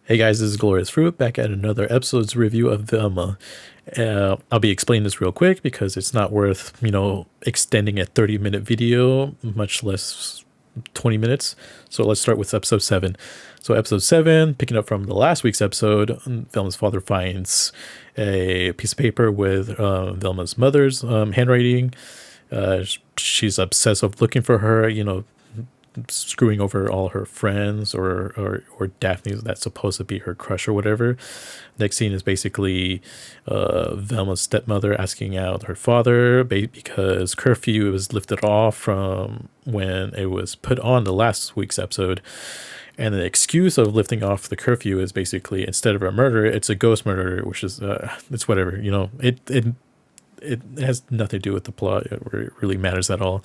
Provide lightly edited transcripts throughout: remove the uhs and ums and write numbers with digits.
Hey guys, this is Glorious Fruit back at another episode's review of Velma. I'll be explaining this real quick because it's not worth, extending a 30-minute video, much less 20 minutes. So let's start with episode 7. So episode 7, picking up from the last week's episode, Velma's father finds a piece of paper with Velma's mother's handwriting. She's obsessed with looking for her, screwing over all her friends or Daphne that's supposed to be her crush or whatever. Next scene is basically Velma's stepmother asking out her father because curfew was lifted off from when it was put on the last week's episode. And the excuse of lifting off the curfew is basically instead of a murder, it's a ghost murder, which is it's whatever, it has nothing to do with the plot or it really matters at all.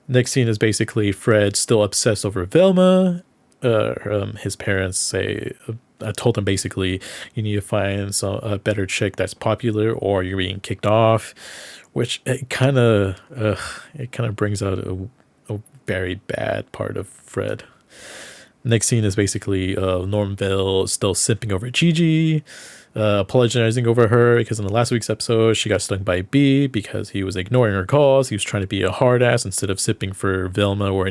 Next scene is basically Fred still obsessed over Velma. His parents say, I told him basically, you need to find a better chick that's popular or you're being kicked off, which it kind of brings out a very bad part of Fred. Next scene is basically Norville still simping over Gigi, apologizing over her because in the last week's episode she got stung by a bee because he was ignoring her calls. He was trying to be a hard ass instead of sipping for Velma or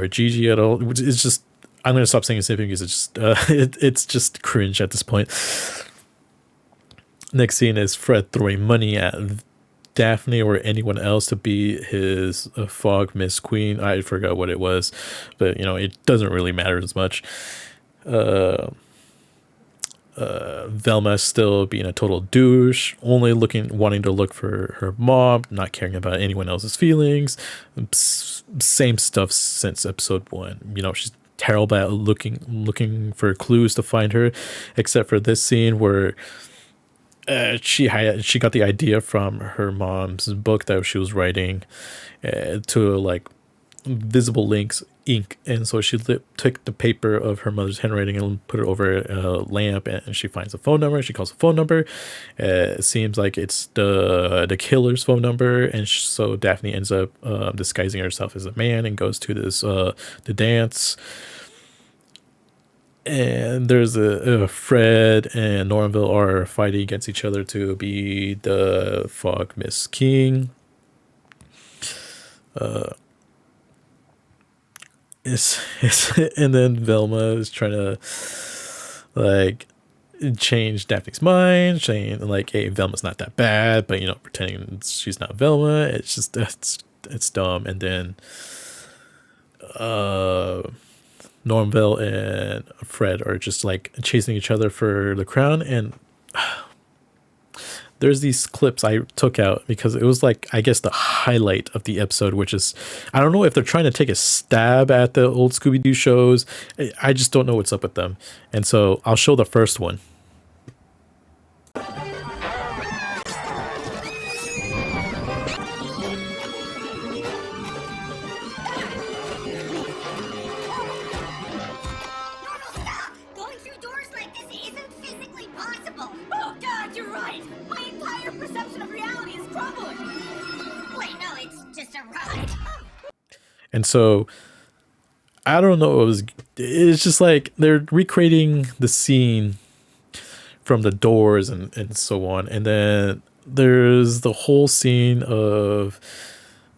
Gigi at all. It's just, I'm gonna stop saying sipping because it's just it's just cringe at this point. Next scene is Fred throwing money at Daphne or anyone else to be his fog mist queen. I forgot what it was, but it doesn't really matter as much. Velma still being a total douche, only wanting to look for her mom, not caring about anyone else's feelings. Same stuff since episode 1. She's terrible at looking for clues to find her, except for this scene where she got the idea from her mom's book that she was writing to like visible links ink, and so she took the paper of her mother's handwriting and put it over a lamp, and she finds a phone number. She calls the phone number. It seems like it's the killer's phone number, and so Daphne ends up disguising herself as a man and goes to this the dance. And there's a Fred and Norville are fighting against each other to be the fog mist king. And then Velma is trying to like change Daphne's mind, saying like, "Hey, Velma's not that bad," but pretending she's not Velma. It's just it's dumb. And then Norville and Fred are just like chasing each other for the crown, and there's these clips I took out because it was like, I guess, the highlight of the episode, which is, I don't know if they're trying to take a stab at the old Scooby Doo shows. I just don't know what's up with them. And so I'll show the first one. And so I don't know, it's just like they're recreating the scene from the Doors and so on. And then there's the whole scene of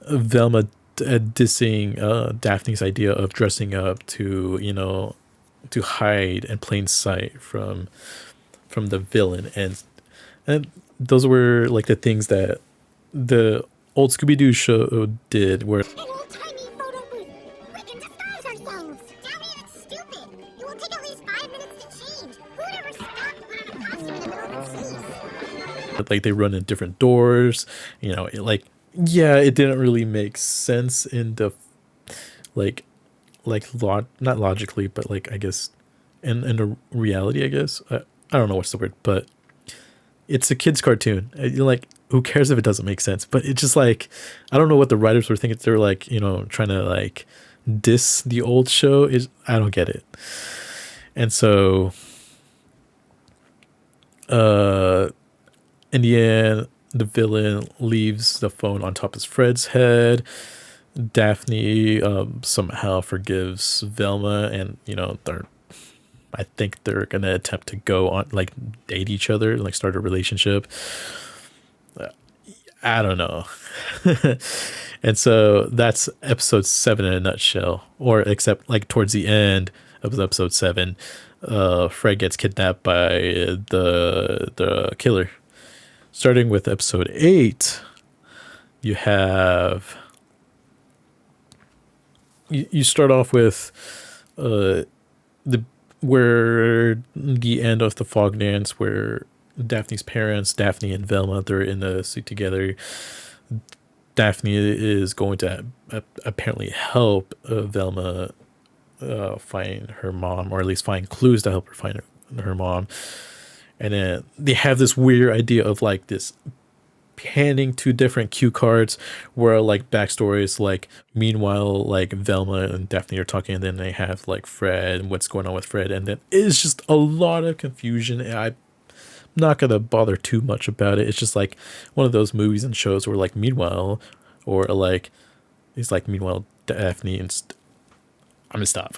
Velma dissing Daphne's idea of dressing up to to hide in plain sight from the villain, and those were like the things that the old Scooby Doo show did, where like they run in different doors, it didn't really make sense in the not logically, but like, I guess in the reality, I guess. I don't know what's the word, but it's a kid's cartoon. Like, who cares if it doesn't make sense? But it's just like, I don't know what the writers were thinking. They're like, trying to like diss the old show. I don't get it. And so in the end, the villain leaves the phone on top of Fred's head. Daphne somehow forgives Velma, and they're I think they're gonna attempt to go on like date each other, like start a relationship. I don't know. And so that's episode 7 in a nutshell. Or except like towards the end of episode 7, Fred gets kidnapped by the killer. Starting with episode 8, you have you start off with the where the end of the fog dance where Daphne's parents, Daphne and Velma, they're in the suit together. Daphne is going to apparently help Velma find her mom, or at least find clues to help her find her mom. And then they have this weird idea of like this handing two different cue cards where like backstories, like meanwhile like Velma and Daphne are talking, and then they have like Fred and what's going on with Fred, and then it's just a lot of confusion. I'm not gonna bother too much about it. It's just like one of those movies and shows where like meanwhile, or like it's like meanwhile Daphne and I'm gonna stop.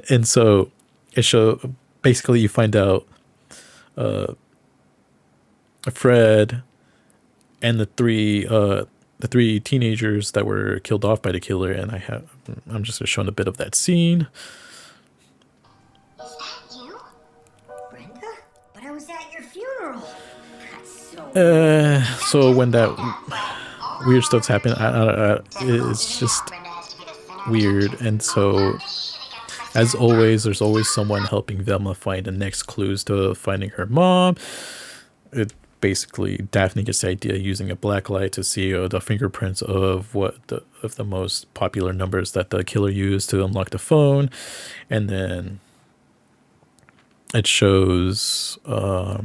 And so it show basically you find out Fred and the three teenagers that were killed off by the killer, and I'm just showing a bit of that scene. Is that you, Brenda? But I was at your funeral. That's so. So when that weird stuff's happened, it's just weird, and so as always, there's always someone helping Velma find the next clues to finding her mom. It basically Daphne gets the idea using a black light to see the fingerprints of the most popular numbers that the killer used to unlock the phone, and then it shows. I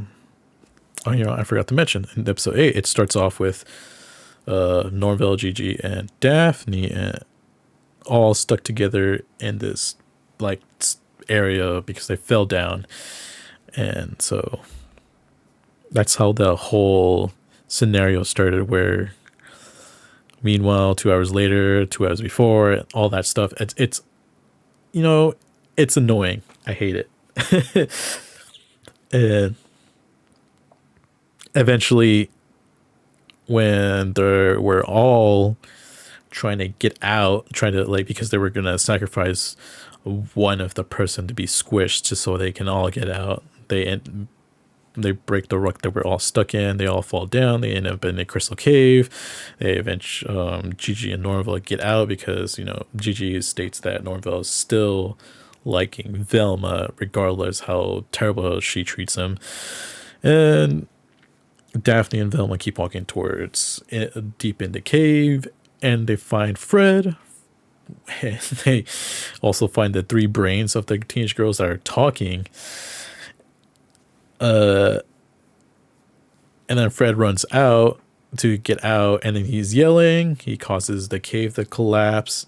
forgot to mention in episode 8, it starts off with Norville, Gigi, and Daphne, and all stuck together in this like area because they fell down, and so that's how the whole scenario started. Where meanwhile, 2 hours later, 2 hours before, all that stuff. It's it's annoying. I hate it. And eventually, when they were all trying to get out, trying to like because they were gonna sacrifice one of the person to be squished just so they can all get out. They break the rock that we're all stuck in. They all fall down. They end up in a crystal cave. They eventually, Gigi and Norville get out because Gigi states that Norville is still liking Velma regardless how terrible she treats him. And Daphne and Velma keep walking towards deep in the cave, and they find Fred. And they also find the 3 brains of the teenage girls that are talking. And then Fred runs out to get out, and then he's yelling. He causes the cave to collapse,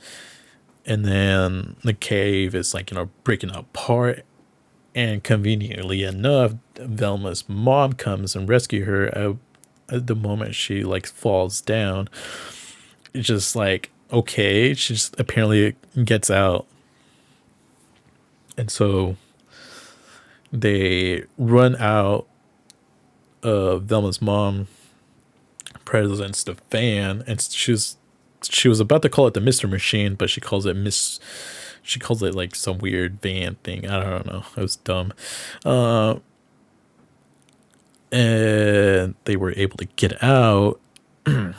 and then the cave is like breaking apart. And conveniently enough, Velma's mom comes and rescue her at the moment she like falls down. It's just like okay, she just apparently gets out, and so they run out. Velma's mom presents the fan, and she was about to call it the Mr. Machine, but she calls it She calls it like some weird van thing. I don't know. It was dumb. And they were able to get out. And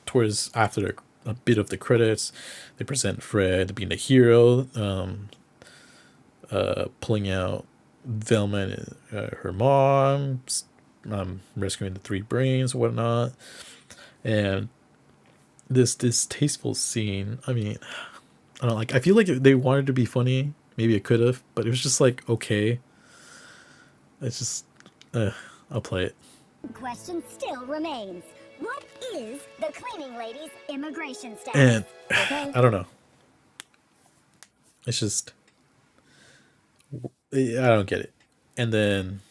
towards after a bit of the credits, they present Fred being the hero, pulling out Velma and her mom, rescuing the 3 brains, whatnot. And this distasteful scene, I mean, I don't like. I feel like if they wanted to be funny, maybe it could have, but it was just like okay. It's just, I'll play it. Question still remains. What is the cleaning lady's immigration status? And Okay. I don't know. It's just, I don't get it. And then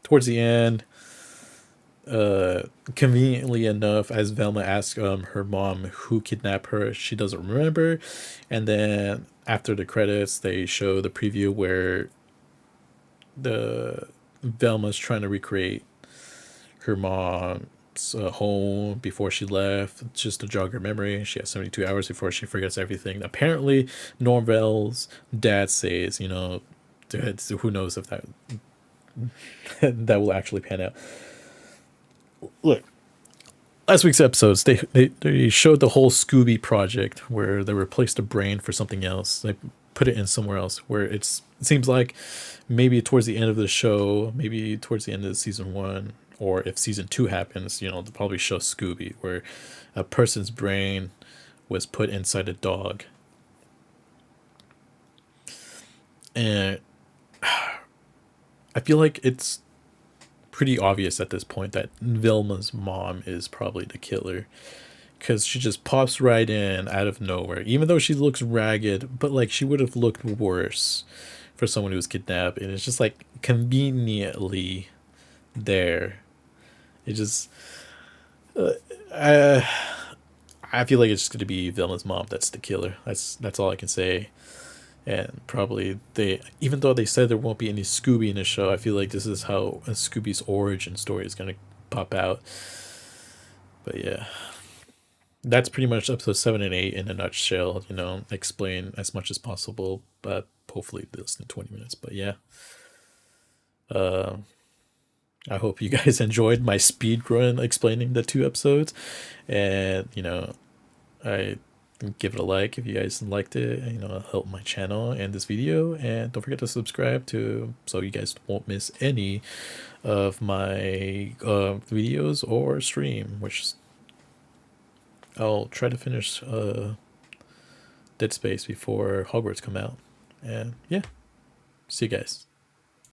towards the end, Conveniently enough, as Velma asks her mom who kidnapped her, she doesn't remember. And then after the credits, they show the preview where the Velma's trying to recreate her mom's home before she left, just to jog her memory. She has 72 hours before she forgets everything. Apparently, Norville's dad says, you know, who knows if that that will actually pan out. Look, last week's episodes, they showed the whole Scooby project where they replaced the brain for something else. They put it in somewhere else where it seems like maybe towards the end of the show, maybe towards the end of season 1, or if season 2 happens, you know, they'll probably show Scooby where a person's brain was put inside a dog. And I feel like it's pretty obvious at this point that Vilma's mom is probably the killer, because she just pops right in out of nowhere, even though she looks ragged, but like she would have looked worse for someone who was kidnapped, and it's just like conveniently there. It just I I feel like it's just going to be Vilma's mom that's the killer. That's all I can say. And probably they, even though they said there won't be any Scooby in the show, I feel like this is how a Scooby's origin story is gonna pop out. But yeah, that's pretty much episode 7 and 8 in a nutshell. You know, explain as much as possible, but hopefully less than 20 minutes. But yeah, I hope you guys enjoyed my speed run explaining the 2 episodes, and you know, I give it a like if you guys liked it. You know, help my channel and this video, and don't forget to subscribe to so you guys won't miss any of my videos or stream, which I'll try to finish Dead Space before Hogwarts come out. And yeah, see you guys.